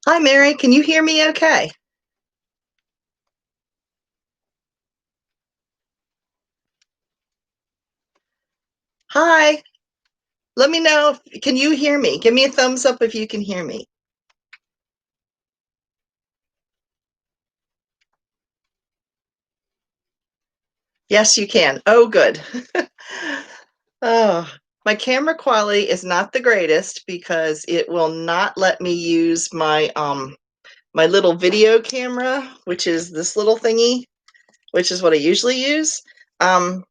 Hi, Mary. Can you hear me okay? Hi. Let me know can you hear me? Give me a thumbs up if you can hear me. Yes, you can. Oh, good. Oh, my camera quality is not the greatest because it will not let me use my little video camera, which is this little thingy, which is what I usually use. Um,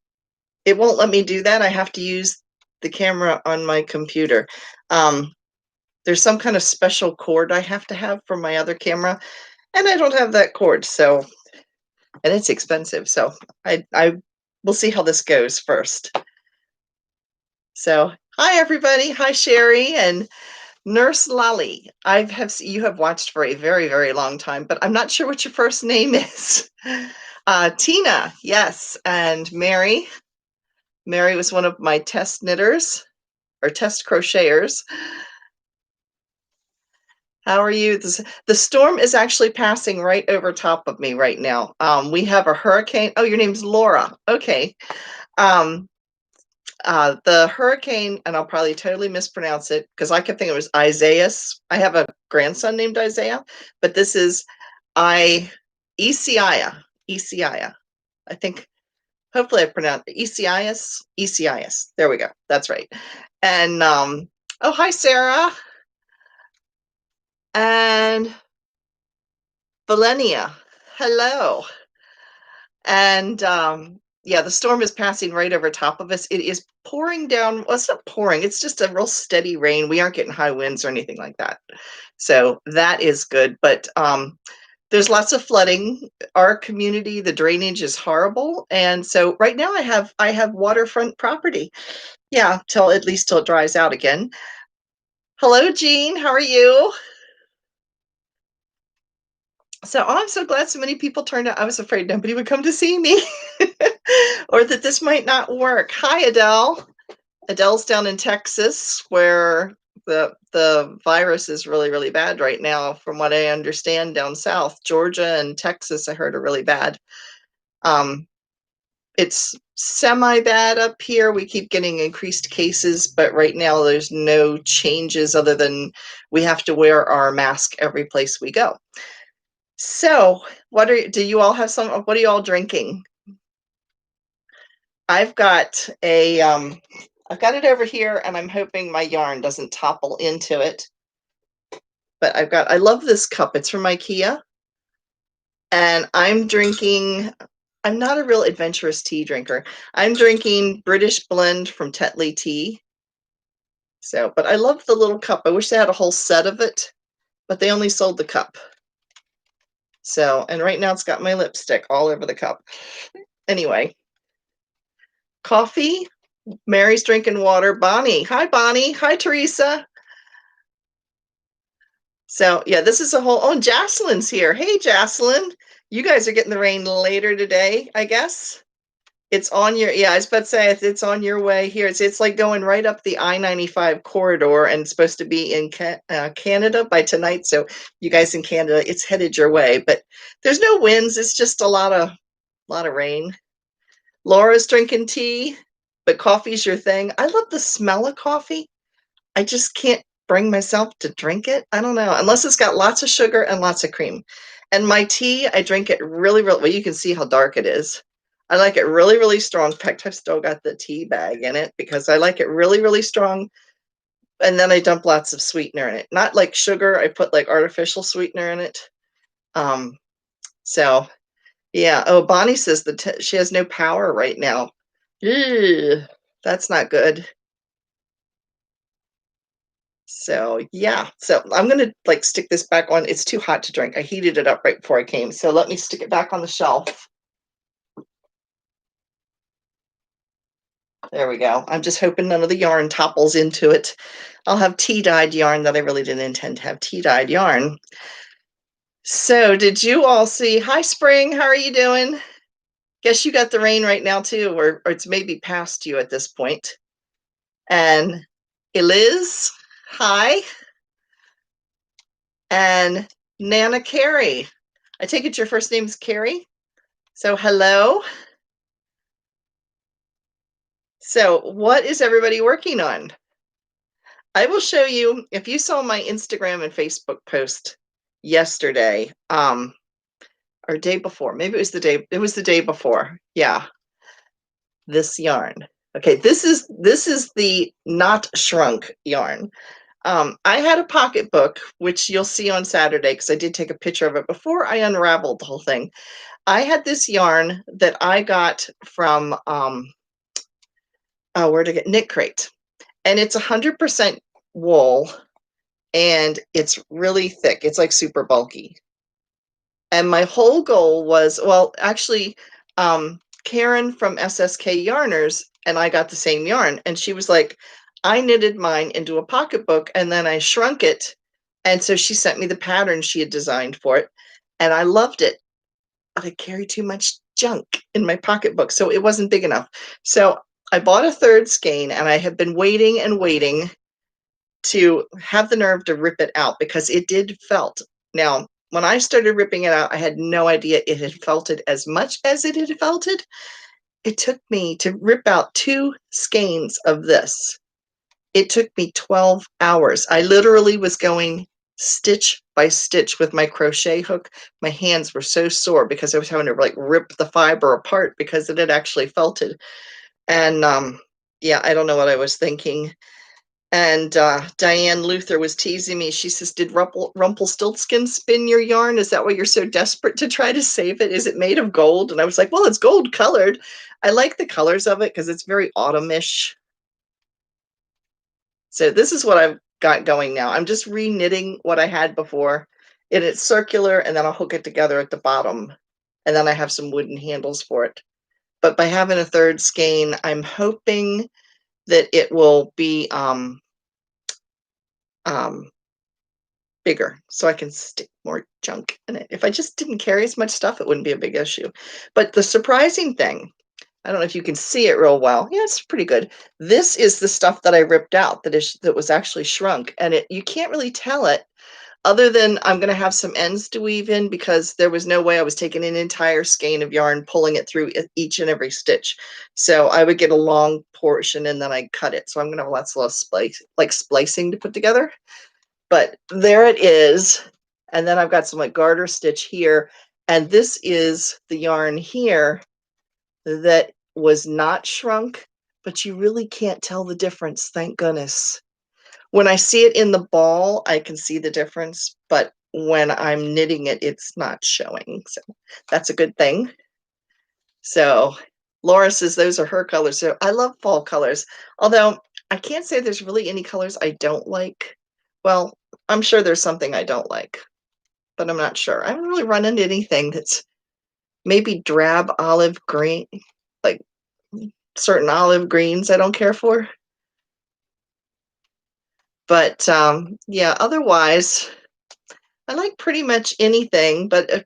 it won't let me do that. I have to use the camera on my computer. Um, there's some kind of special cord I have to have for my other camera, and I don't have that cord, so and it's expensive. So I we'll see how this goes first. So hi everybody, hi Sherry and Nurse Lolly. You have watched for a very, very long time, but I'm not sure what your first name is. Tina, yes, and Mary. Mary was one of my test knitters or test crocheters. How are you? The storm is actually passing right over top of me right now. We have a hurricane. Oh, your name's Laura. Okay. Um, the hurricane, and I'll probably totally mispronounce it because I kept thinking it was Isaias. I have a grandson named Isaiah, but this is Isiah. Isiah. I think, hopefully I pronounced Isias. Isias. There we go. That's right. And, oh, hi, Sarah. And Valenia. Hello. And yeah, the storm is passing right over top of us. It is pouring down. Well, it's not pouring, it's just a real steady rain. We aren't getting high winds or anything like that. So that is good. But there's lots of flooding. Our community, the drainage is horrible. And so right now I have waterfront property. Yeah, till at least till it dries out again. Hello, Jean. How are you? So I'm so glad so many people turned out. I was afraid nobody would come to see me or that this might not work. Hi, Adele. Adele's down in Texas where the virus is really, really bad right now, from what I understand. Down south, Georgia and Texas, I heard are really bad. It's semi bad up here. We keep getting increased cases, but right now there's no changes other than we have to wear our mask every place we go. So, do you all have what are you all drinking? I've got I've got it over here and I'm hoping my yarn doesn't topple into it. But I love this cup. It's from IKEA. And I'm not a real adventurous tea drinker. I'm drinking British Blend from Tetley Tea. So, but I love the little cup. I wish they had a whole set of it, but they only sold the cup. So, and right now it's got my lipstick all over the cup. Anyway, coffee. Mary's drinking water. Bonnie. Hi, Bonnie. Hi, Teresa. So, yeah, this is a whole. Oh, and Jocelyn's here. Hey, Jocelyn. You guys are getting the rain later today, I guess. It's on your, yeah, I was about to say it's on your way here. It's like going right up the I-95 corridor and it's supposed to be in Canada by tonight. So you guys in Canada, it's headed your way. But there's no winds. It's just a lot of rain. Laura's drinking tea, but coffee's your thing. I love the smell of coffee. I just can't bring myself to drink it. I don't know, unless it's got lots of sugar and lots of cream. And my tea, I drink it really, really well. You can see how dark it is. I like it really, really strong. In fact, I've still got the tea bag in it because I like it really, really strong. And then I dump lots of sweetener in it. Not like sugar. I put like artificial sweetener in it. So yeah. Oh, Bonnie says that she has no power right now. Ew, that's not good. So yeah, so I'm gonna like stick this back on. It's too hot to drink. I heated it up right before I came. So let me stick it back on the shelf. There we go. I'm just hoping none of the yarn topples into it. I'll have tea-dyed yarn that I really didn't intend to have tea-dyed yarn. So did you all see? Hi, Spring. How are you doing? Guess you got the rain right now too, or it's maybe past you at this point. And Eliz, hi. and Nana Carey. I take it your first name is Carrie? So hello. So what is everybody working on? I will show you, if you saw my Instagram and Facebook post yesterday, or day before, maybe it was the day before. Yeah, this yarn. Okay, this is the not shrunk yarn. I had a pocketbook, which you'll see on Saturday, because I did take a picture of it before I unraveled the whole thing. I had this yarn that I got from where to get Knit Crate, and it's 100% wool, and it's really thick. It's like super bulky. And my whole goal was, well, actually, Karen from SSK Yarners and I got the same yarn, and she was like, I knitted mine into a pocketbook and then I shrunk it. And so she sent me the pattern she had designed for it, and I loved it. But I carried too much junk in my pocketbook, so it wasn't big enough. So I bought a third skein, and I have been waiting and waiting to have the nerve to rip it out, because it did felt. Now, when I started ripping it out, I had no idea it had felted as much as it had felted. It took me to rip out 2 skeins of this. It took me 12 hours. I literally was going stitch by stitch with my crochet hook. My hands were so sore because I was having to like rip the fiber apart because it had actually felted. And yeah, I don't know what I was thinking. And Diane Luther was teasing me. She says, did Rumpelstiltskin spin your yarn? Is that why you're so desperate to try to save it? Is it made of gold? And I was like, well, it's gold colored. I like the colors of it because it's very autumnish. So this is what I've got going now. I'm just re-knitting what I had before. And it's circular, and then I'll hook it together at the bottom. And then I have some wooden handles for it. But by having a third skein, I'm hoping that it will be bigger, so I can stick more junk in it. If I just didn't carry as much stuff, it wouldn't be a big issue. But the surprising thing, I don't know if you can see it real well. Yeah, it's pretty good. This is the stuff that I ripped out that was actually shrunk, and you can't really tell it, other than I'm going to have some ends to weave in, because there was no way I was taking an entire skein of yarn, pulling it through each and every stitch. So I would get a long portion and then I'd cut it. So I'm going to have lots of splicing to put together. But there it is. And then I've got some like garter stitch here. And this is the yarn here that was not shrunk, but you really can't tell the difference, thank goodness. When I see it in the ball, I can see the difference, but when I'm knitting it, it's not showing. So that's a good thing. So Laura says those are her colors. So I love fall colors, although I can't say there's really any colors I don't like. Well, I'm sure there's something I don't like, but I'm not sure. I haven't really run into anything that's maybe drab olive green, like certain olive greens I don't care for. But yeah, otherwise, I like pretty much anything, but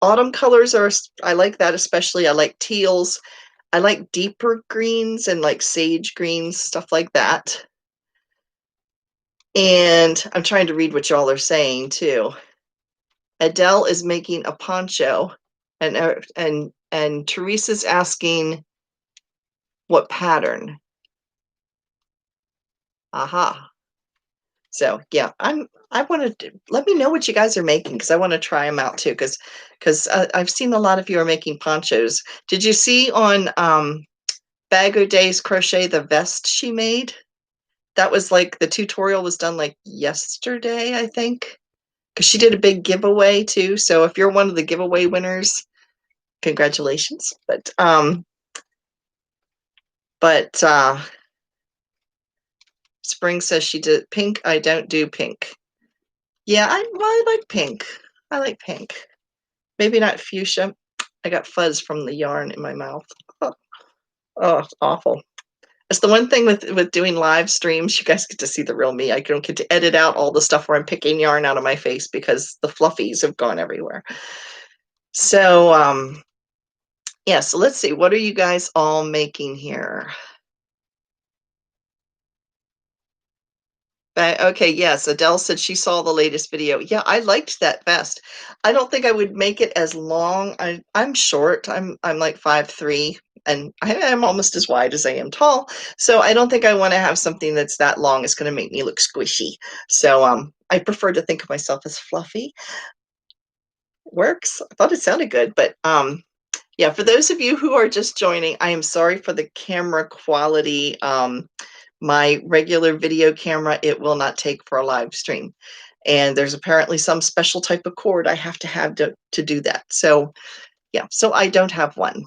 autumn colors I like that especially. I like teals. I like deeper greens and like sage greens, stuff like that. And I'm trying to read what y'all are saying too. Adele is making a poncho, and Teresa's asking what pattern. Aha. So yeah, I want to let me know what you guys are making, because I want to try them out too. Because I've seen a lot of you are making ponchos. Did you see on Bag O' Day's Crochet the vest she made? That was like the tutorial was done like yesterday, I think, because she did a big giveaway too. So if you're one of the giveaway winners, congratulations. But Spring says she did pink. I don't do pink. Yeah, I like pink. I like pink. Maybe not fuchsia. I got fuzz from the yarn in my mouth. Oh, it's awful. It's the one thing with doing live streams, you guys get to see the real me. I don't get to edit out all the stuff where I'm picking yarn out of my face because the fluffies have gone everywhere. So yeah, so let's see. What are you guys all making here? Okay, yes, Adele said she saw the latest video. Yeah, I liked that vest. I don't think I would make it as long. I'm short. I'm like 5'3", and I'm almost as wide as I am tall. So I don't think I want to have something that's that long. It's going to make me look squishy. So I prefer to think of myself as fluffy. Works. I thought it sounded good, but yeah, for those of you who are just joining, I am sorry for the camera quality. My regular video camera, it will not take for a live stream. And there's apparently some special type of cord I have to do that. So yeah, so I don't have one.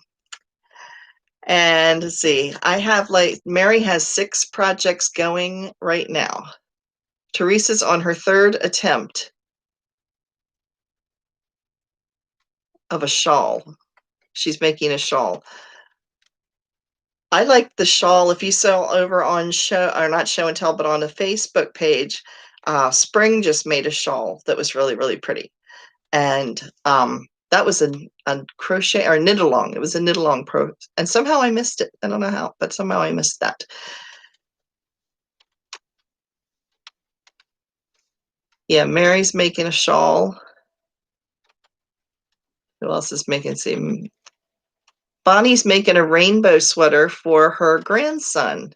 And let's see, I have Mary has 6 projects going right now. Teresa's on her 3rd attempt of a shawl. She's making a shawl. I like the shawl. If you saw over on not show and tell, but on a Facebook page, Spring just made a shawl that was really, really pretty. And that was a crochet or knit along. It was a knit along pro, and somehow I missed it. I don't know how, but somehow I missed that. Yeah, Mary's making a shawl. Who else is making? See, Bonnie's making a rainbow sweater for her grandson.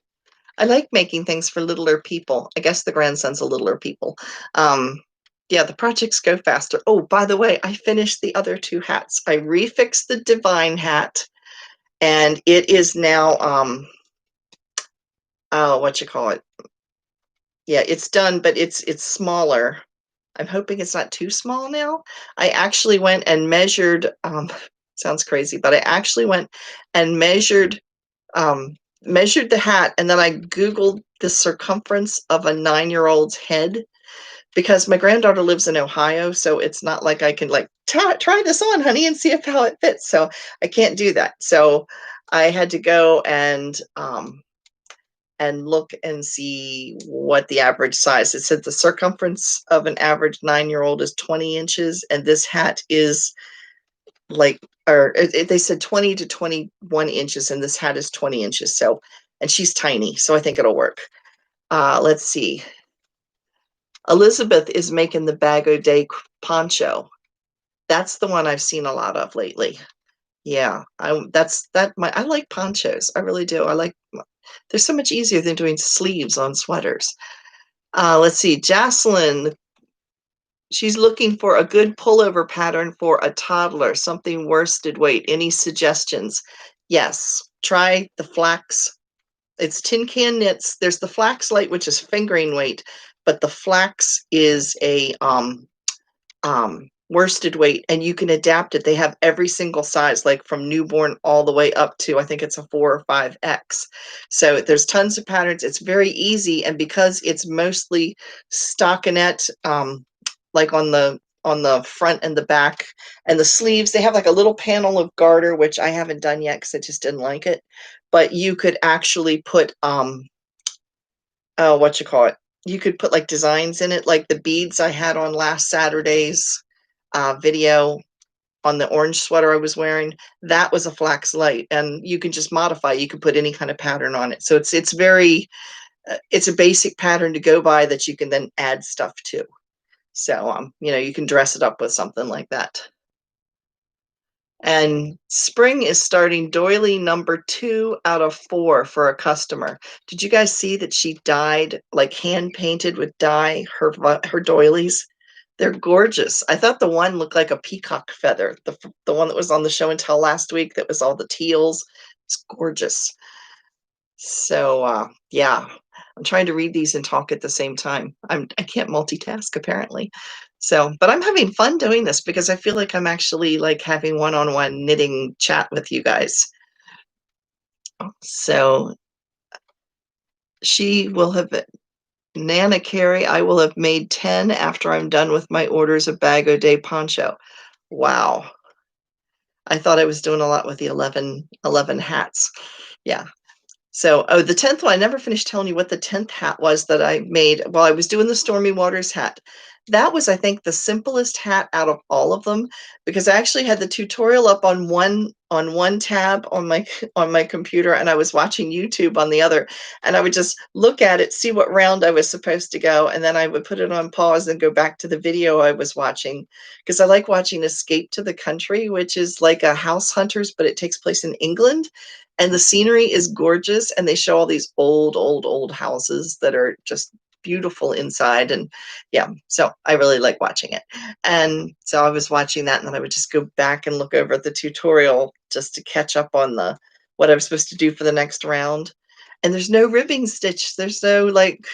I like making things for littler people. I guess the grandson's a littler people. Yeah, the projects go faster. Oh, by the way, I finished the other 2 hats. I refixed the Divine hat, and it is now, oh, what you call it? Yeah, it's done, but it's smaller. I'm hoping it's not too small now. I actually went and measured, sounds crazy, but I actually went and measured the hat, and then I Googled the circumference of a 9-year-old's head, because my granddaughter lives in Ohio, so it's not like I can try this on, honey, and see how it fits. So I can't do that. So I had to go and look and see what the average size. It said the circumference of an average 9-year-old is 20 inches, and this hat is they said 20 to 21 inches, and this hat is 20 inches. So, and she's tiny, so I think it'll work. Let's see. Elizabeth is making the Bag O' Day poncho. That's the one I've seen a lot of lately. Yeah, I like ponchos. I really do. They're so much easier than doing sleeves on sweaters. Let's see, Jocelyn, she's looking for a good pullover pattern for a toddler, something worsted weight. Any suggestions? Yes, try the flax. It's Tin Can Knits. There's the flax light, which is fingering weight, but the flax is a worsted weight, and you can adapt it. They have every single size, like from newborn all the way up to, I think it's a 4 or 5X. So there's tons of patterns. It's very easy, and because it's mostly stockinette, like on the front and the back, and the sleeves, they have like a little panel of garter, which I haven't done yet because I just didn't like it. But you could actually put what you call it? You could put like designs in it, like the beads I had on last Saturday's video on the orange sweater I was wearing. That was a flax light, and you can just modify. You can put any kind of pattern on it. So it's very it's a basic pattern to go by that you can then add stuff to. So you can dress it up with something like that. And Spring is starting doily number 2 out of 4 for a customer. Did you guys see that she dyed, like hand painted with dye, her doilies? They're gorgeous. I thought the one looked like a peacock feather. The one that was on the show and tell last week that was all the teals. It's gorgeous. So yeah, I'm trying to read these and talk at the same time. I can't multitask apparently. So, but I'm having fun doing this because I feel like I'm actually like having one-on-one knitting chat with you guys. So she will have, Nana Carey, I will have made 10 after I'm done with my orders of Bag O' Day poncho. Wow. I thought I was doing a lot with the 11 hats. Yeah. So, the 10th one, I never finished telling you what the 10th hat was that I made while I was doing the Stormy Waters hat. That was, I think, the simplest hat out of all of them, because I actually had the tutorial up on one tab on my on my computer, and I was watching YouTube on the other, and I would just look at it, see what round I was supposed to go, and then I would put it on pause and go back to the video I was watching, because I like watching Escape to the Country, which is like a House Hunters, but it takes place in England, and the scenery is gorgeous, and they show all these old, old, old houses that are just beautiful inside, and yeah, so I really like watching it. And so I was watching that, and then I would just go back and look over at the tutorial just to catch up on the what I was supposed to do for the next round. And there's no ribbing stitch. There's no like,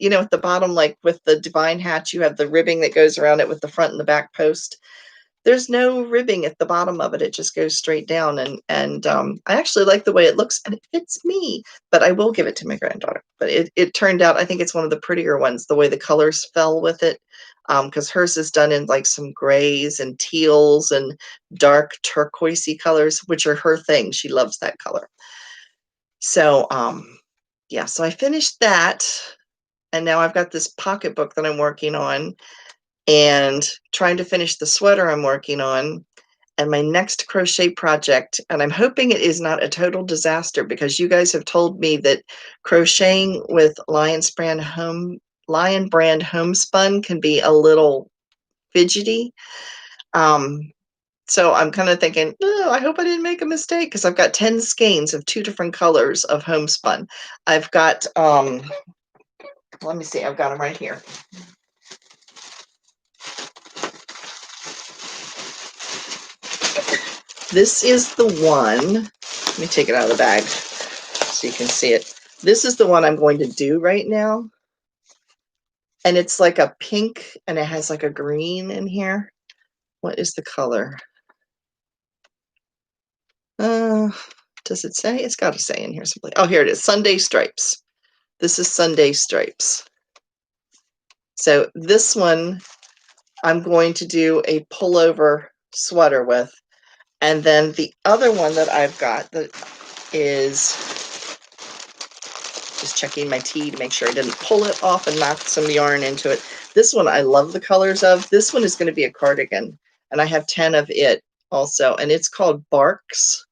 you know, at the bottom, like with the Divine Hatch, you have the ribbing that goes around it with the front and the back post. There's no ribbing at the bottom of it. It just goes straight down, and I actually like the way it looks, and it fits me. But I will give it to my granddaughter. But it turned out, I think it's one of the prettier ones, the way the colors fell with it, because hers is done in like some grays and teals and dark turquoisey colors, which are her thing. She loves that color. So yeah, so I finished that, and now I've got this pocketbook that I'm working on, and trying to finish the sweater I'm working on, and my next crochet project, and I'm hoping it is not a total disaster, because you guys have told me that crocheting with Lion Brand homespun can be a little fidgety. So I'm kind of thinking, oh, I hope I didn't make a mistake, because I've got 10 skeins of 2 different colors of homespun. I've got, let me see, I've got them right here. This is the one, let me take it out of the bag so you can see it. This is the one I'm going to do right now. And it's like a pink, and it has like a green in here. What is the color? Does it say? It's got to say in here simply. Oh, here it is, Sunday Stripes. This is Sunday Stripes. So this one I'm going to do a pullover sweater with. And then the other one that I've got that is, just checking my tea to make sure I didn't pull it off and knock some yarn into it. This one I love the colors of. This one is going to be a cardigan, and I have 10 of it also, and it's called Barks.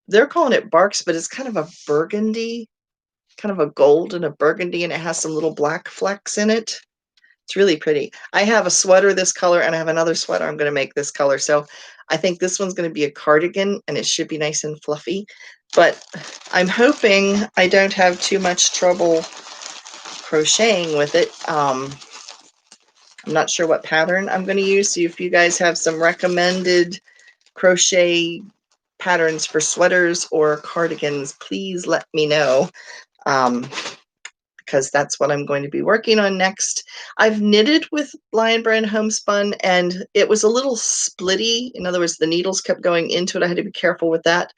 They're calling it Barks, but it's kind of a burgundy, kind of a gold and a burgundy, and it has some little black flecks in it. It's really pretty. I have a sweater this color, and I have another sweater I'm going to make this color. So I think this one's going to be a cardigan, and it should be nice and fluffy. But I'm hoping I don't have too much trouble crocheting with it. I'm not sure what pattern I'm going to use. So if you guys have some recommended crochet patterns for sweaters or cardigans, please let me know. Because that's what I'm going to be working on next. I've knitted with Lion Brand Homespun, and it was a little splitty. In other words, the needles kept going into it. I had to be careful with that.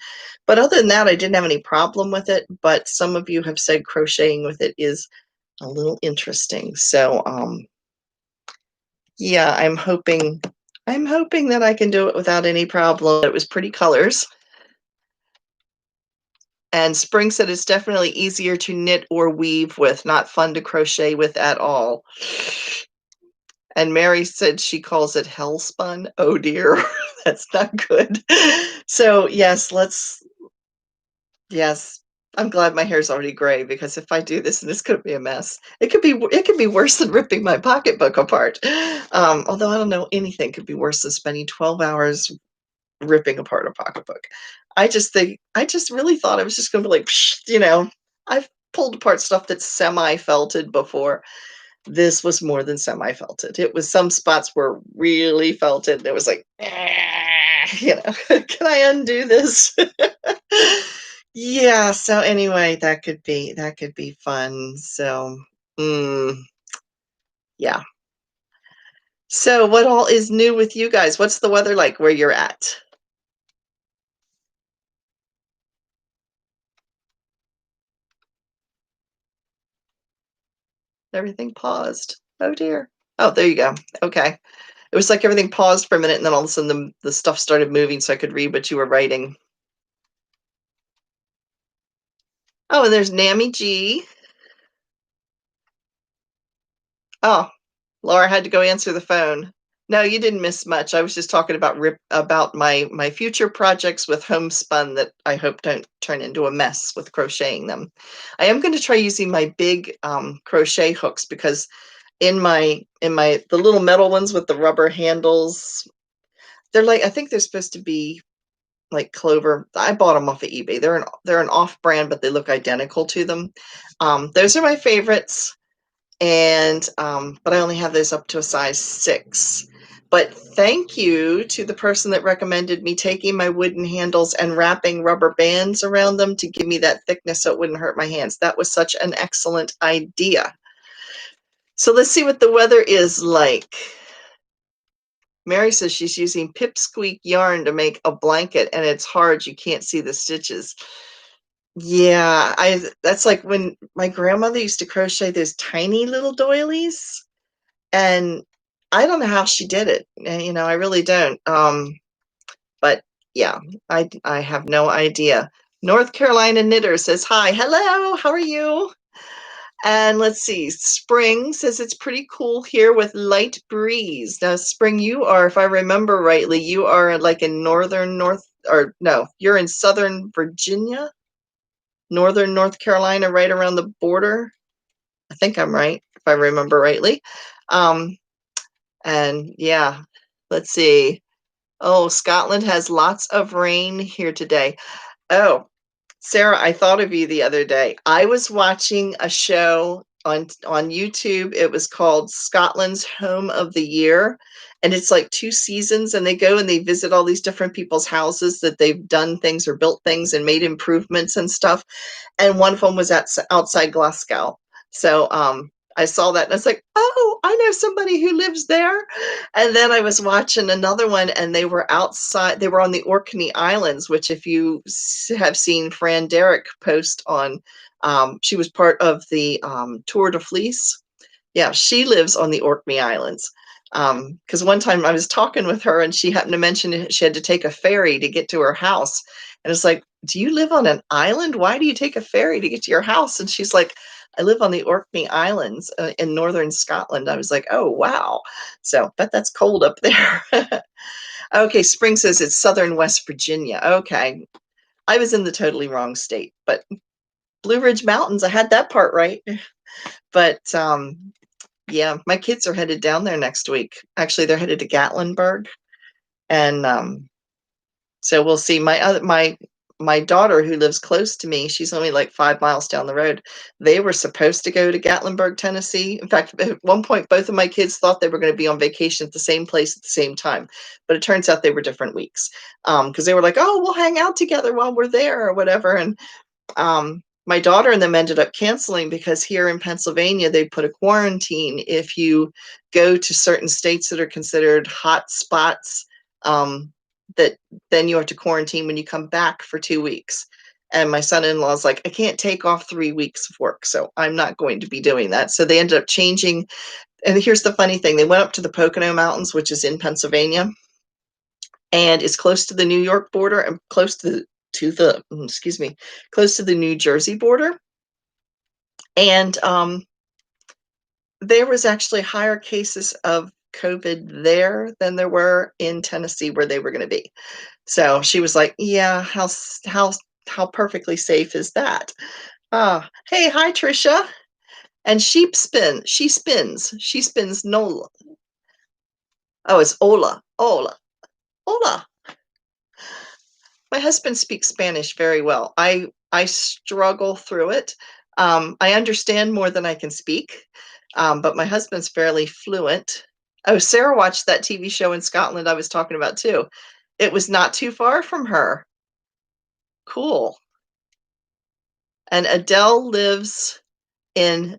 But other than that, I didn't have any problem with it. But some of you have said crocheting with it is a little interesting. So yeah, I'm hoping that I can do it without any problem. It was pretty colors. And Spring said it's definitely easier to knit or weave with, not fun to crochet with at all. And Mary said she calls it hellspun. Oh dear, that's not good. So yes, yes. I'm glad my hair's already gray, because if I do this could be a mess. It could be worse than ripping my pocketbook apart. Although I don't know, anything could be worse than spending 12 hours ripping apart a pocketbook. I just really thought I was just going to be like, psh, you know, I've pulled apart stuff that's semi-felted before. This was more than semi-felted. It was, some spots were really felted. It was like, you know, can I undo this? Yeah. So anyway, that could be fun. So, yeah. So what all is new with you guys? What's the weather like where you're at? Everything paused. Oh dear. Oh, there you go. Okay. It was like everything paused for a minute, and then all of a sudden the stuff started moving so I could read what you were writing. Oh, and there's Nammy G. Oh, Laura had to go answer the phone. No, you didn't miss much. I was just talking about my future projects with homespun that I hope don't turn into a mess with crocheting them. I am going to try using my big crochet hooks because the little metal ones with the rubber handles, they're like, I think they're supposed to be like clover. I bought them off of eBay. They're an off brand, but they look identical to them. Those are my favorites. And but I only have those up to a size 6. But thank you to the person that recommended me taking my wooden handles and wrapping rubber bands around them to give me that thickness so it wouldn't hurt my hands. That was such an excellent idea. So let's see what the weather is like. Mary says she's using pipsqueak yarn to make a blanket and it's hard. You can't see the stitches. Yeah, that's like when my grandmother used to crochet those tiny little doilies. And I don't know how she did it. I really don't. But yeah, I have no idea. North Carolina Knitter says, hi, hello, how are you? And let's see, Spring says it's pretty cool here with light breeze. Now, Spring, you are, if I remember rightly, you are like in you're in Southern Virginia, Northern North Carolina, right around the border. I think I'm right, if I remember rightly. And yeah, let's see. Oh, Scotland has lots of rain here today. Oh, Sarah, I thought of you the other day. I was watching a show on YouTube. It was called Scotland's Home of the Year. And it's like 2 seasons, and they go and they visit all these different people's houses that they've done things or built things and made improvements and stuff. And one of them was outside Glasgow. So I saw that and I was like, oh, I know somebody who lives there. And then I was watching another one and they were outside, they were on the Orkney Islands, which if you have seen Fran Derrick post on, she was part of the Tour de Fleece. Yeah, she lives on the Orkney Islands. Because one time I was talking with her and she happened to mention she had to take a ferry to get to her house. And it's like, do you live on an island? Why do you take a ferry to get to your house? And she's like, I live on the Orkney Islands in northern Scotland. I was like, oh, wow. So, but that's cold up there. Okay, Spring says it's southern West Virginia. Okay. I was in the totally wrong state, but Blue Ridge Mountains, I had that part right. But yeah, my kids are headed down there next week. Actually, they're headed to Gatlinburg. And so we'll see. My daughter, who lives close to me, she's only like 5 miles down the road. They were supposed to go to Gatlinburg, Tennessee. In fact, at one point, both of my kids thought they were going to be on vacation at the same place at the same time. But it turns out they were different weeks because they were like, oh, we'll hang out together while we're there or whatever. And my daughter and them ended up canceling because here in Pennsylvania, they put a quarantine if you go to certain states that are considered hot spots. That then you have to quarantine when you come back for 2 weeks. And my son-in-law is like, I can't take off 3 weeks of work, so I'm not going to be doing that. So they ended up changing. And here's the funny thing. They went up to the Pocono Mountains, which is in Pennsylvania, and it's close to the New York border and close to the New Jersey border. And there was actually higher cases of COVID there than there were in Tennessee where they were going to be. So she was like, yeah, how perfectly safe is that? Hey, hi, Trisha. And she spins Nola. Oh, it's Ola. My husband speaks Spanish very well. I struggle through it. I understand more than I can speak, but my husband's fairly fluent. Oh, Sarah watched that TV show in Scotland I was talking about too. It was not too far from her. Cool. And Adele lives in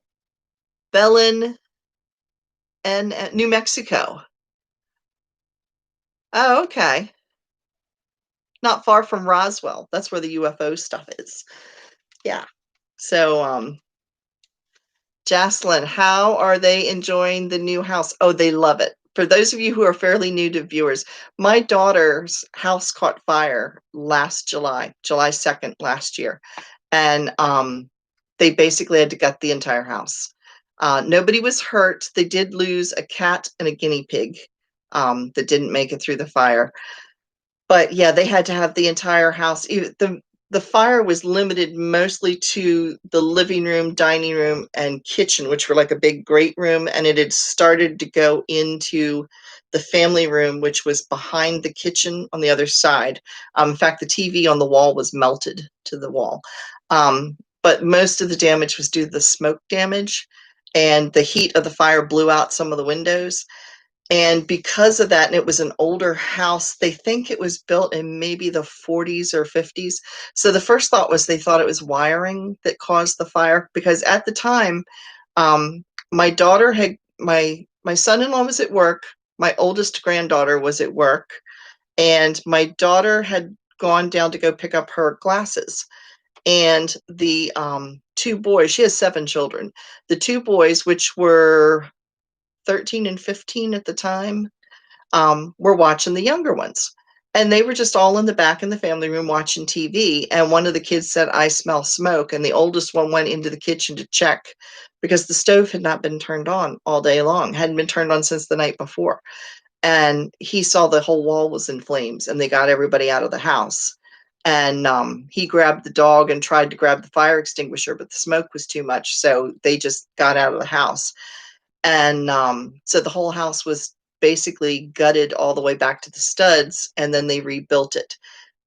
Belen and New Mexico. Oh, okay. Not far from Roswell. That's where the UFO stuff is. Yeah. So, Jocelyn, how are they enjoying the new house? Oh, they love it. For those of you who are fairly new to viewers, my daughter's house caught fire last July 2nd last year. And they basically had to gut the entire house. Nobody was hurt. They did lose a cat and a guinea pig that didn't make it through the fire. But yeah, they had to have the entire house. The fire was limited mostly to the living room, dining room, and kitchen, which were like a big great room, and it had started to go into the family room, which was behind the kitchen on the other side. In fact, the TV on the wall was melted to the wall. But most of the damage was due to the smoke damage, and the heat of the fire blew out some of the windows. And because of that, and it was an older house, they think it was built in maybe the 40s or 50s. So the first thought was they thought it was wiring that caused the fire, because at the time, my daughter had my son-in-law was at work, my oldest granddaughter was at work, and my daughter had gone down to go pick up her glasses. And the two boys, she has 7 children. The 2 boys, which were 13 and 15 at the time, were watching the younger ones. And they were just all in the back in the family room watching TV. And one of the kids said, "I smell smoke." And the oldest one went into the kitchen to check because the stove had not been turned on all day long, hadn't been turned on since the night before. And he saw the whole wall was in flames, and they got everybody out of the house. And he grabbed the dog and tried to grab the fire extinguisher, but the smoke was too much. So they just got out of the house. And so the whole house was basically gutted all the way back to the studs, and then they rebuilt it.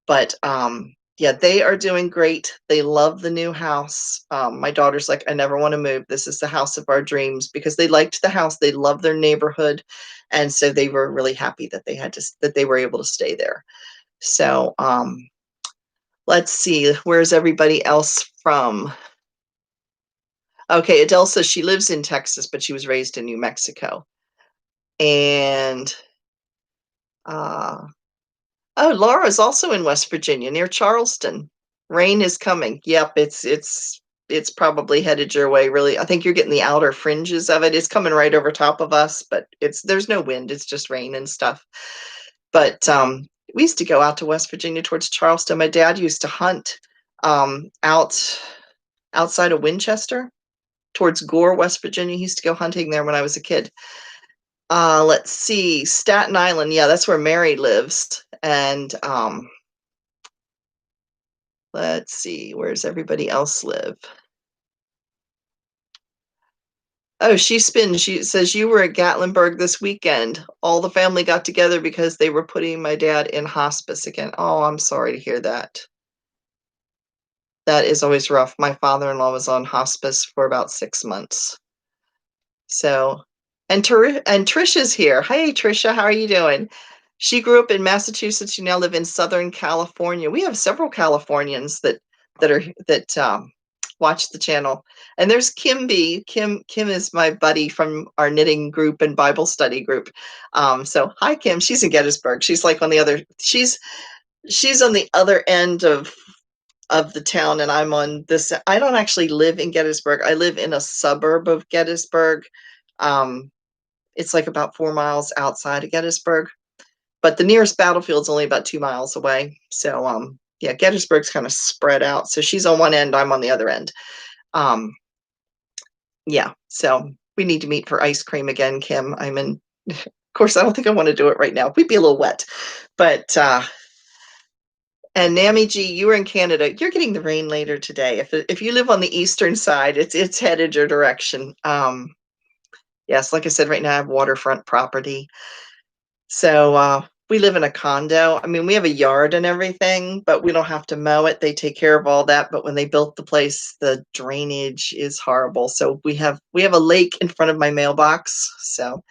But yeah, they are doing great. They love the new house. My daughter's like, "I never want to move. This is the house of our dreams," because they liked the house. They loved their neighborhood. And so they were really happy that they were able to stay there. So let's see, where's everybody else from? Okay, Adele says she lives in Texas, but she was raised in New Mexico. And oh, Laura's also in West Virginia near Charleston. Rain is coming. Yep, it's probably headed your way, really. I think you're getting the outer fringes of it. It's coming right over top of us, but there's no wind. It's just rain and stuff. But we used to go out to West Virginia towards Charleston. My dad used to hunt outside of Winchester towards Gore, West Virginia. He used to go hunting there when I was a kid. Let's see, Staten Island. Yeah, that's where Mary lives. And let's see, where's everybody else live? Oh, she says, "You were at Gatlinburg this weekend. All the family got together because they were putting my dad in hospice again." Oh, I'm sorry to hear that. That is always rough. My father-in-law was on hospice for about 6 months. So, and Trisha's here. Hey, Trisha, how are you doing? She grew up in Massachusetts. You now live in Southern California. We have several Californians that watch the channel. And there's Kim B. Kim is my buddy from our knitting group and Bible study group. So hi, Kim. She's in Gettysburg. She's like on the other. She's on the other end of the town, and I'm on this. I don't actually live in Gettysburg. I live in a suburb of Gettysburg. It's like about 4 miles outside of Gettysburg, but the nearest battlefield's only about 2 miles away. So yeah, Gettysburg's kind of spread out. So she's on one end, I'm on the other end. Yeah, so we need to meet for ice cream again, Kim. Of course, I don't think I want to do it right now. We'd be a little wet, but and Nami G, you were in Canada. You're getting the rain later today. If you live on the eastern side, it's headed your direction. Yes, like I said, right now I have waterfront property. So we live in a condo. I mean, we have a yard and everything, but we don't have to mow it. They take care of all that. But when they built the place, the drainage is horrible. So we have a lake in front of my mailbox. So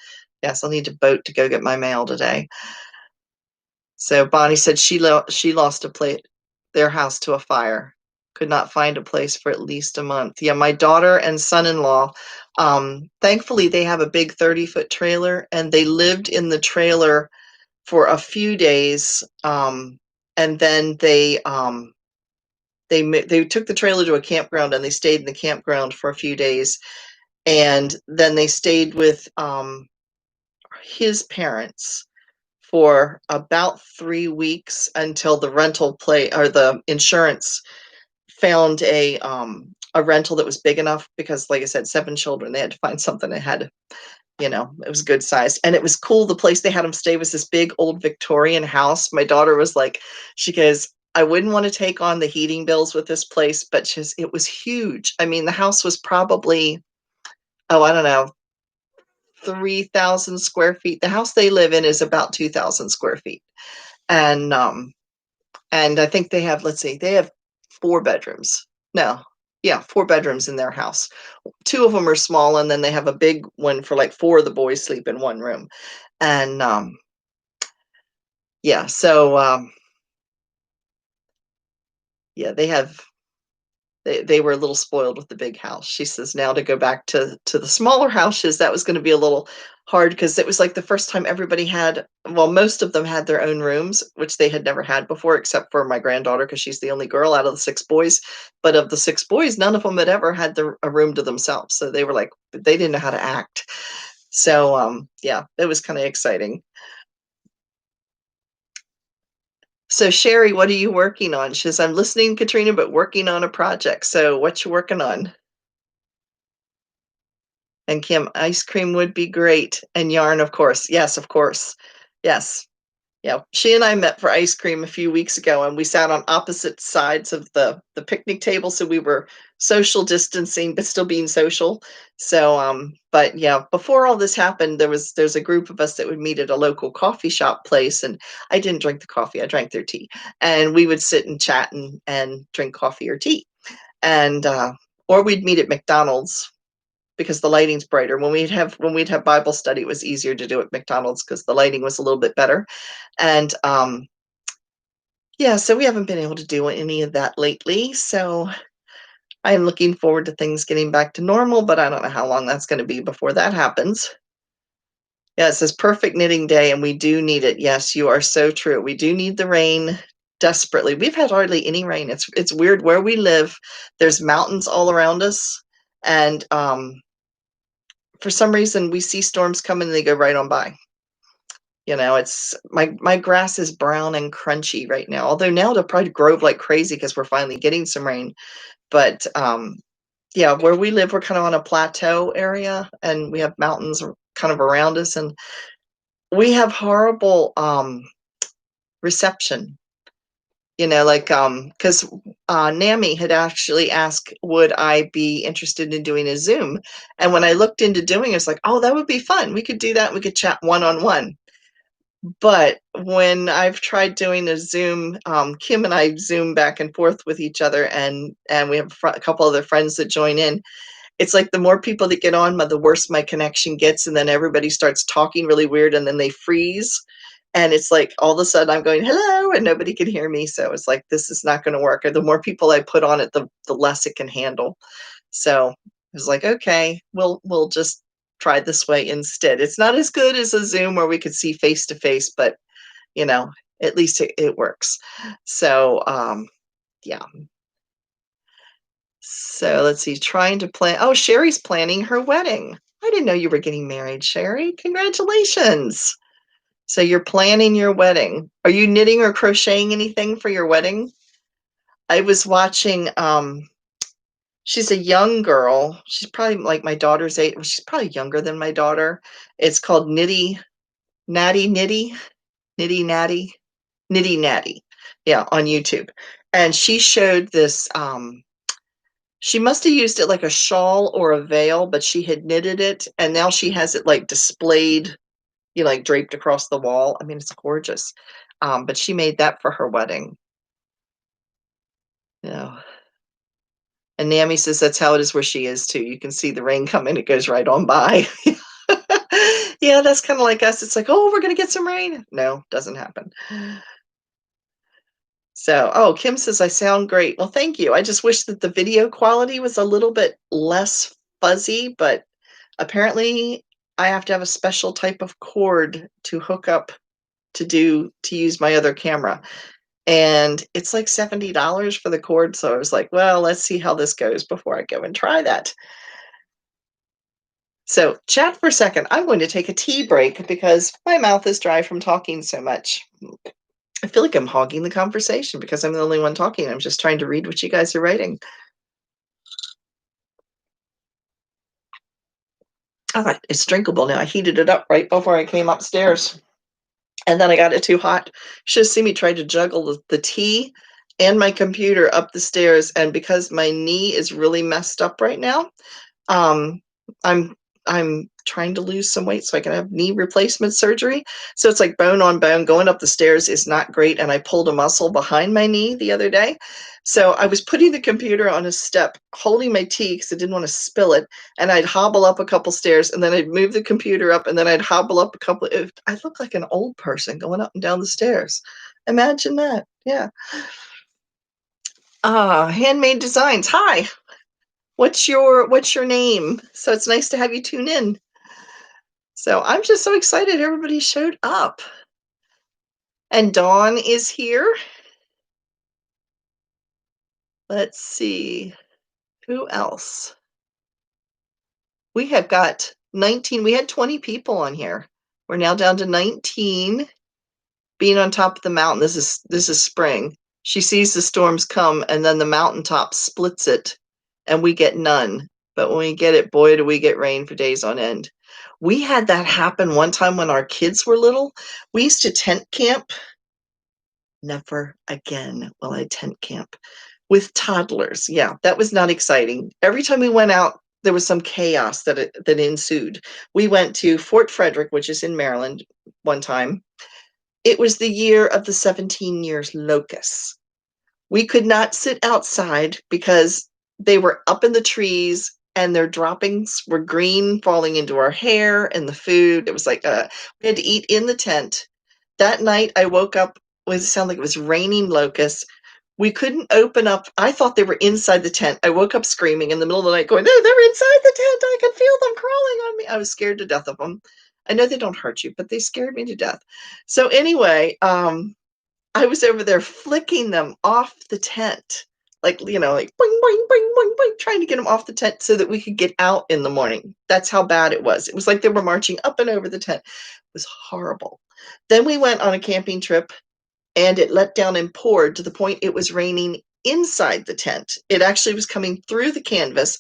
yes, I'll need a boat to go get my mail today. So Bonnie said she lost their house to a fire. Could not find a place for at least a month. Yeah, my daughter and son-in-law, thankfully they have a big 30-foot trailer, and they lived in the trailer for a few days, and then they took the trailer to a campground, and they stayed in the campground for a few days, and then they stayed with his parents for about 3 weeks until the rental or the insurance found a rental that was big enough because, like I said, 7 children, they had to find something that had, you know, it was good size, and it was cool. The place they had them stay was this big old Victorian house. My daughter was like, she goes, "I wouldn't wanna take on the heating bills with this place," but just it was huge. I mean, the house was probably, oh, I don't know, 3,000 square feet. The house they live in is about 2,000 square feet, and, and I think they have, let's see, they have 4 bedrooms. No, yeah, 4 bedrooms in their house. 2 of them are small, and then they have a big one for, like, 4 of the boys sleep in 1 room, and, yeah, so, yeah, they were a little spoiled with the big house. She says now to go back to the smaller houses, that was gonna be a little hard because it was, like, the first time everybody had, well, most of them had their own rooms, which they had never had before except for my granddaughter because she's the only girl out of the 6 boys, but of the 6 boys, none of them had ever had a room to themselves, so they were like, they didn't know how to act. So, yeah, it was kinda exciting. So Sherry, what are you working on? She says, "I'm listening, Katrina, but working on a project." So what you working on? And Kim, ice cream would be great. And yarn, of course. Yes, of course. Yes. Yeah. She and I met for ice cream a few weeks ago and we sat on opposite sides of the picnic table. So we were social distancing, but still being social. So but yeah, before all this happened, there's a group of us that would meet at a local coffee shop place. And I didn't drink the coffee, I drank their tea. And we would sit and chat and drink coffee or tea. And or we'd meet at McDonald's because the lighting's brighter. When we'd have Bible study, it was easier to do at McDonald's because the lighting was a little bit better. And yeah, so we haven't been able to do any of that lately. So I'm looking forward to things getting back to normal, but I don't know how long that's going to be before that happens. Yeah, it says perfect knitting day, and we do need it. Yes, you are so true. We do need the rain desperately. We've had hardly any rain. It's weird where we live. There's mountains all around us, and for some reason we see storms coming and they go right on by. You know, it's my grass is brown and crunchy right now. Although now it'll probably grow like crazy because we're finally getting some rain. But yeah, where we live, we're kind of on a plateau area and we have mountains kind of around us, and we have horrible reception. You know, like because NAMI had actually asked, would I be interested in doing a Zoom? And when I looked into doing it, it's like, oh, that would be fun. We could do that. We could chat one on one. But when I've tried doing a Zoom, Kim and I Zoom back and forth with each other, and we have a couple other friends that join in. It's like the more people that get on, the worse my connection gets, and then everybody starts talking really weird, and then they freeze, and it's like all of a sudden I'm going hello, and nobody can hear me. So it's like this is not going to work. Or the more people I put on it, the less it can handle. So I was like, okay, we'll just try this way instead. It's not as good as a Zoom where we could see face to face, but you know, at least it works. So yeah. So let's see, trying to plan. Oh, Sherry's planning her wedding. I didn't know you were getting married, Sherry. Congratulations. So you're planning your wedding. Are you knitting or crocheting anything for your wedding? I was watching she's a young girl. She's probably like my daughter's age. Well, she's probably younger than my daughter. It's called Nitty Natty, Nitty Natty. Yeah, on YouTube. And she showed this she must have used it like a shawl or a veil, but she had knitted it and now she has it like displayed, you know, like draped across the wall. I mean, it's gorgeous. But she made that for her wedding. Yeah. And Nami says that's how it is where she is too. You can see the rain coming, it goes right on by. Yeah, that's kind of like us. It's like, oh, we're gonna get some rain. No, doesn't happen. So, oh, Kim says I sound great. Well, thank you. I just wish that the video quality was a little bit less fuzzy, but apparently I have to have a special type of cord to hook up to use my other camera. And it's like $70 for the cord. So I was like, well, let's see how this goes before I go and try that. So chat for a second. I'm going to take a tea break because my mouth is dry from talking so much. I feel like I'm hogging the conversation because I'm the only one talking. I'm just trying to read what you guys are writing. Oh, it's drinkable now. I heated it up right before I came upstairs, and then I got it too hot. Should have seen me try to juggle the tea and my computer up the stairs, and because my knee is really messed up right now, um, I'm I'm trying to lose some weight so I can have knee replacement surgery. So it's like bone on bone. Going up the stairs is not great, and I pulled a muscle behind my knee the other day. So I was putting the computer on a step, holding my tea because I didn't want to spill it, and I'd hobble up a couple stairs, and then I'd move the computer up, and then I'd hobble up a couple. I look like an old person going up and down the stairs. Imagine that. Yeah. Handmade designs. Hi. What's your name? So it's nice to have you tune in. So I'm just so excited everybody showed up. And Dawn is here. Let's see. Who else? We have got 19. We had 20 people on here. We're now down to 19. Being on top of the mountain. This is spring. She sees the storms come, and then the mountaintop splits it, and we get none. But when we get it, boy, do we get rain for days on end. We had that happen one time when our kids were little. We used to tent camp. Never again will I tent camp with toddlers. Yeah, that was not exciting. Every time we went out, there was some chaos that ensued. We went to Fort Frederick, which is in Maryland, one time. It was the year of the 17 years locusts. We could not sit outside because they were up in the trees and their droppings were green falling into our hair and the food. It was like we had to eat in the tent. That night I woke up, it sounded like it was raining locusts. We couldn't open up. I thought they were inside the tent. I woke up screaming in the middle of the night going, no, they're inside the tent. I could feel them crawling on me. I was scared to death of them. I know they don't hurt you, but they scared me to death. So anyway, I was over there flicking them off the tent, like, like boing, boing, boing, boing, boing, trying to get them off the tent so that we could get out in the morning. That's how bad it was. It was like they were marching up and over the tent. It was horrible. Then we went on a camping trip, and it let down and poured to the point it was raining inside the tent. It actually was coming through the canvas.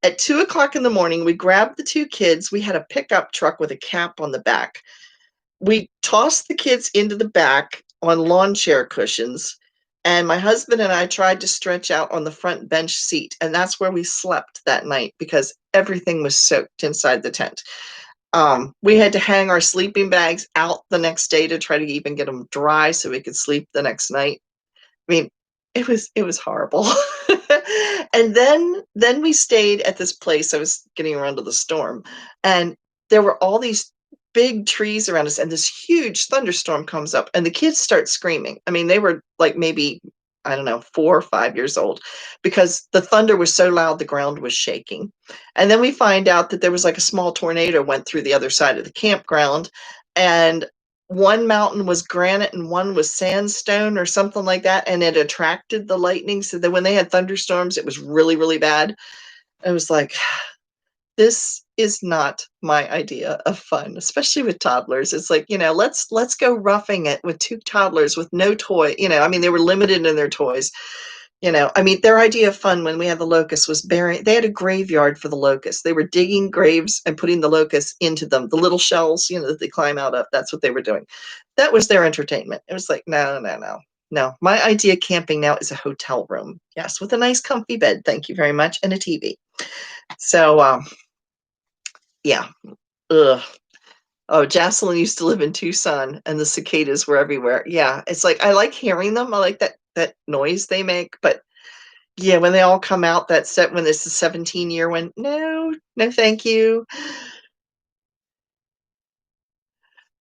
At 2:00 in the morning, we grabbed the two kids. We had a pickup truck with a cap on the back. We tossed the kids into the back on lawn chair cushions, and my husband and I tried to stretch out on the front bench seat, and that's where we slept that night because everything was soaked inside the tent. We had to hang our sleeping bags out the next day to try to even get them dry so we could sleep the next night. I mean, it was horrible. And then we stayed at this place. I was getting around to the storm, and there were all these big trees around us, and this huge thunderstorm comes up, and the kids start screaming. I mean, they were like maybe, I don't know, 4 or 5 years old, because the thunder was so loud the ground was shaking. And then we find out that there was like a small tornado went through the other side of the campground, and one mountain was granite and one was sandstone or something like that, and it attracted the lightning, so that when they had thunderstorms, it was really, really bad. I was like, this is not my idea of fun, especially with toddlers. It's like, let's go roughing it with two toddlers with no toy. I mean, they were limited in their toys. I mean, their idea of fun when we had the locusts was burying. They had a graveyard for the locusts. They were digging graves and putting the locusts into them, the little shells, that they climb out of. That's what they were doing. That was their entertainment. It was like, no, no, no, no. My idea of camping now is a hotel room. Yes, with a nice comfy bed. Thank you very much. And a TV. So, yeah. Ugh. Oh, Jocelyn used to live in Tucson, and the cicadas were everywhere. Yeah, it's like I like hearing them. I like that noise they make, but yeah, when they all come out, that set when it's the 17-year one, no, no, thank you.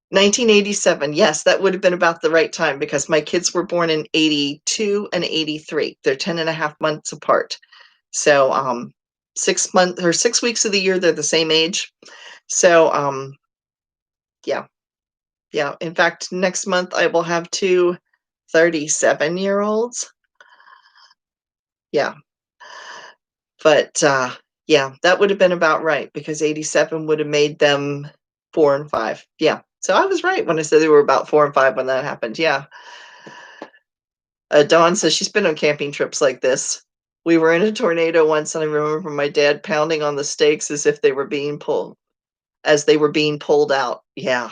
1987, yes, that would have been about the right time because my kids were born in 82 and 83. They're 10 and a half months apart. So 6 months or 6 weeks of the year, they're the same age. So yeah. Yeah, in fact, next month I will have two 37-year-olds. Yeah, but, yeah, that would have been about right because 87 would have made them 4 and 5. Yeah, so I was right when I said they were about 4 and 5 when that happened, yeah. Dawn says she's been on camping trips like this. We were in a tornado once, and I remember my dad pounding on the stakes as if they were being pulled. as they were being pulled out. Yeah.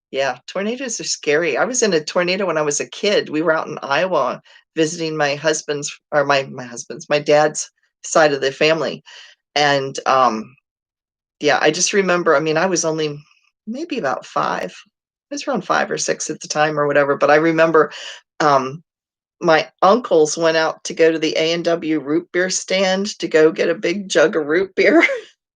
Yeah, tornadoes are scary. I was in a tornado when I was a kid. We were out in Iowa visiting my dad's side of the family. And yeah, I just remember, I mean, I was only maybe about 5. I was around 5 or 6 at the time or whatever, but I remember um my uncles went out to go to the A&W root beer stand to go get a big jug of root beer,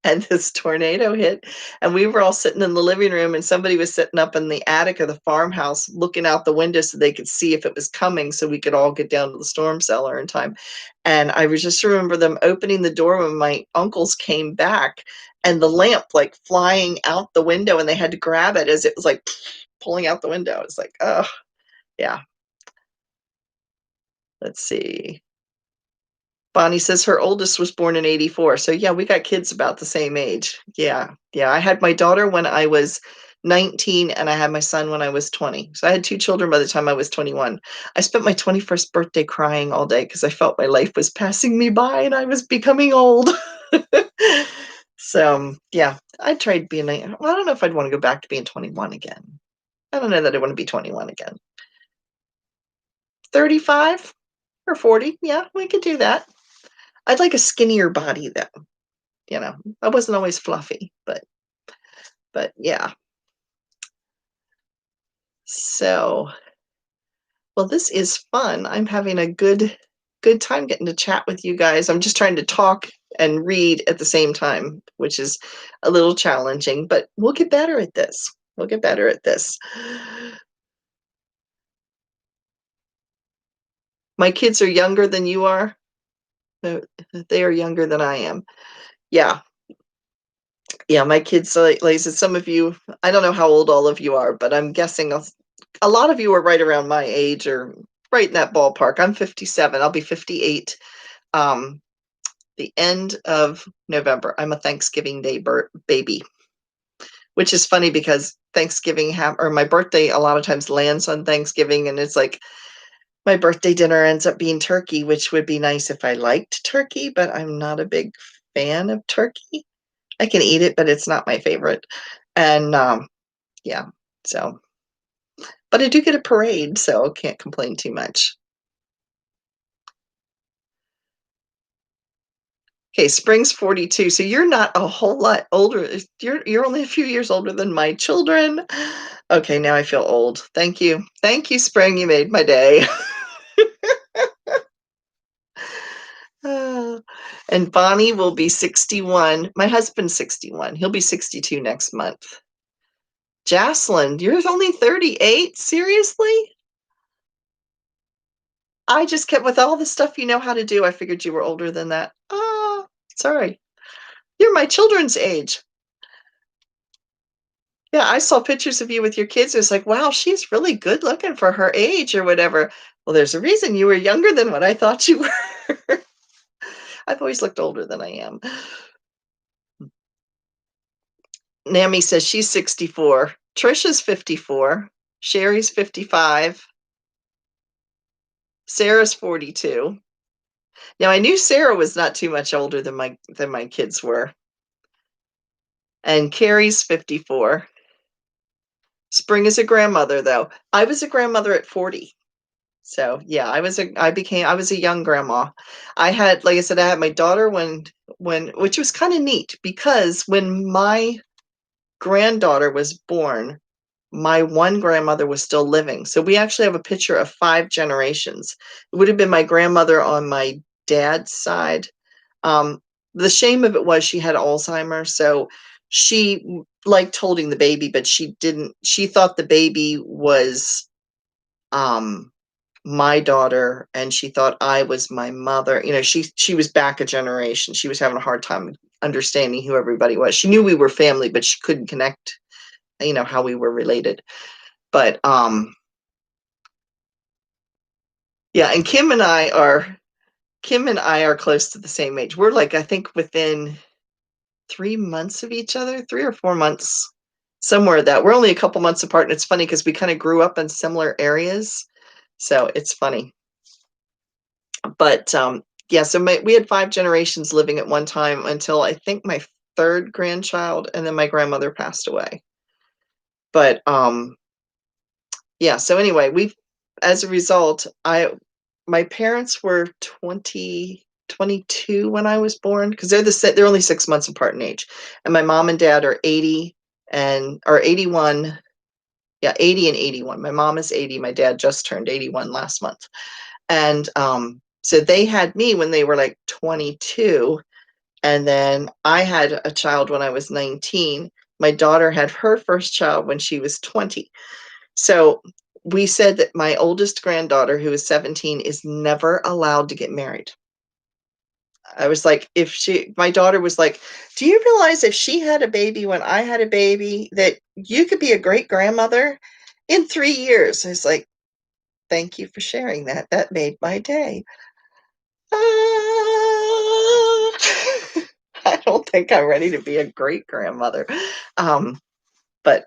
and this tornado hit, and we were all sitting in the living room, and somebody was sitting up in the attic of the farmhouse looking out the window so they could see if it was coming so we could all get down to the storm cellar in time. And I was just remember them opening the door when my uncles came back, and the lamp, like, flying out the window, and they had to grab it as it was, like, pulling out the window. It's like, oh, yeah. Let's see. Bonnie says her oldest was born in '84. So yeah, we got kids about the same age. Yeah. Yeah. I had my daughter when I was 19 and I had my son when I was 20. So I had 2 children by the time I was 21. I spent my 21st birthday crying all day because I felt my life was passing me by and I was becoming old. So yeah, I tried being well, I don't know if I'd want to go back to being 21 again. I don't know that I want to be 21 again. 35 or 40. Yeah, we could do that. I'd like a skinnier body though, you know. I wasn't always fluffy, but yeah. So, well, this is fun. I'm having a good time getting to chat with you guys. I'm just trying to talk and read at the same time, which is a little challenging, but we'll get better at this. We'll get better at this. My kids are younger than you are. No, they are younger than I am. Yeah. Yeah, my kids, like I said, some of you, I don't know how old all of you are, but I'm guessing a lot of you are right around my age or right in that ballpark. I'm 57. I'll be 58 um, the end of November. I'm a Thanksgiving Day baby, which is funny because Thanksgiving or my birthday a lot of times lands on Thanksgiving, and it's like my birthday dinner ends up being turkey, which would be nice if I liked turkey, but I'm not a big fan of turkey. I can eat it, but it's not my favorite. And yeah, so, but I do get a parade, so can't complain too much. Okay, Spring's 42, so you're not a whole lot older. You're only a few years older than my children. Okay, now I feel old. Thank you. Thank you, Spring. You made my day. And Bonnie will be 61. My husband's 61. He'll be 62 next month. Jocelyn, you're only 38? Seriously? I just kept with all the stuff you know how to do, I figured you were older than that. Ah, sorry. You're my children's age. Yeah, I saw pictures of you with your kids. It was like, wow, she's really good looking for her age or whatever. Well, there's a reason you were younger than what I thought you were. I've always looked older than I am. Nami says she's 64. Trisha's 54. Sherry's 55. Sarah's 42. Now I knew Sarah was not too much older than my kids were. And Carrie's 54. Spring is a grandmother though. I was a grandmother at 40. So yeah, I was a young grandma. I had, like I said, I had my daughter when which was kind of neat because when my granddaughter was born, my one grandmother was still living. So we actually have a picture of 5 generations. It would have been my grandmother on my dad's side. The shame of it was she had Alzheimer's, so she liked holding the baby, but she thought the baby was um my daughter and she thought I was my mother. You know, she was back a generation. She was having a hard time understanding who everybody was. She knew we were family, but she couldn't connect, you know, how we were related. But yeah, and Kim and I are close to the same age. We're like, I think within 3 months of each other, 3 or 4 months, somewhere that we're only a couple months apart. And it's funny because we kind of grew up in similar areas. So it's funny. But yeah, so we had 5 generations living at one time until I think my third grandchild, and then my grandmother passed away. But yeah, so anyway, as a result, my parents were 22 when I was born, because they're only 6 months apart in age. And my mom and dad are 80 or 81. Yeah, 80 and 81. My mom is 80. My dad just turned 81 last month. And so they had me when they were like 22. And then I had a child when I was 19. My daughter had her first child when she was 20. So we said that my oldest granddaughter, who is 17, is never allowed to get married. I was like, my daughter was like, do you realize if she had a baby when I had a baby, that you could be a great grandmother in 3 years? I was like, thank you for sharing that. That made my day. I don't think I'm ready to be a great grandmother. But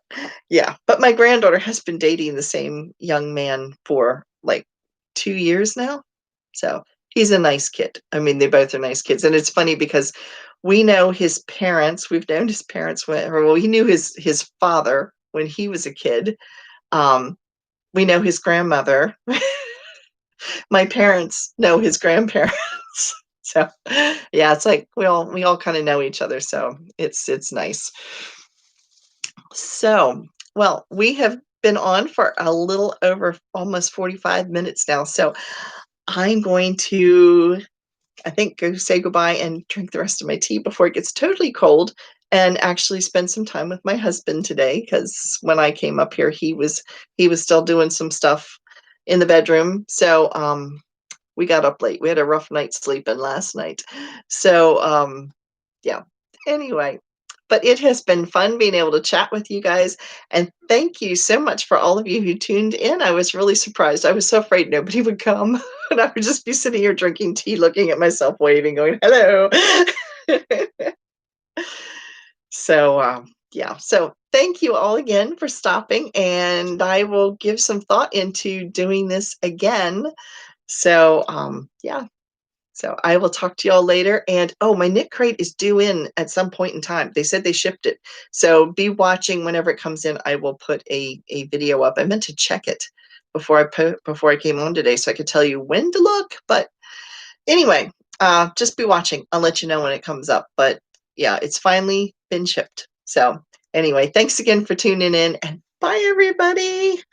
yeah, but my granddaughter has been dating the same young man for like 2 years now. So he's a nice kid. I mean, they both are nice kids. And it's funny because we know his parents. We've known his parents well, he knew his father when he was a kid. We know his grandmother. My parents know his grandparents. So yeah, it's like we all kind of know each other. So it's nice. So, well, we have been on for a little over almost 45 minutes now. So I'm going to, I think, go say goodbye and drink the rest of my tea before it gets totally cold, and actually spend some time with my husband today, because when I came up here, he was still doing some stuff in the bedroom. So we got up late. We had a rough night sleeping last night. So yeah. Anyway, but it has been fun being able to chat with you guys, and thank you so much for all of you who tuned in. I was really surprised. I was so afraid nobody would come, and I would just be sitting here drinking tea, looking at myself, waving, going, "Hello." So, yeah. So thank you all again for stopping, and I will give some thought into doing this again. So, yeah. So I will talk to y'all later. And oh, my knit crate is due in at some point in time. They said they shipped it. So be watching whenever it comes in. I will put a video up. I meant to check it before I came on today so I could tell you when to look. But anyway, just be watching. I'll let you know when it comes up. But yeah, it's finally been shipped. So anyway, thanks again for tuning in, and bye everybody.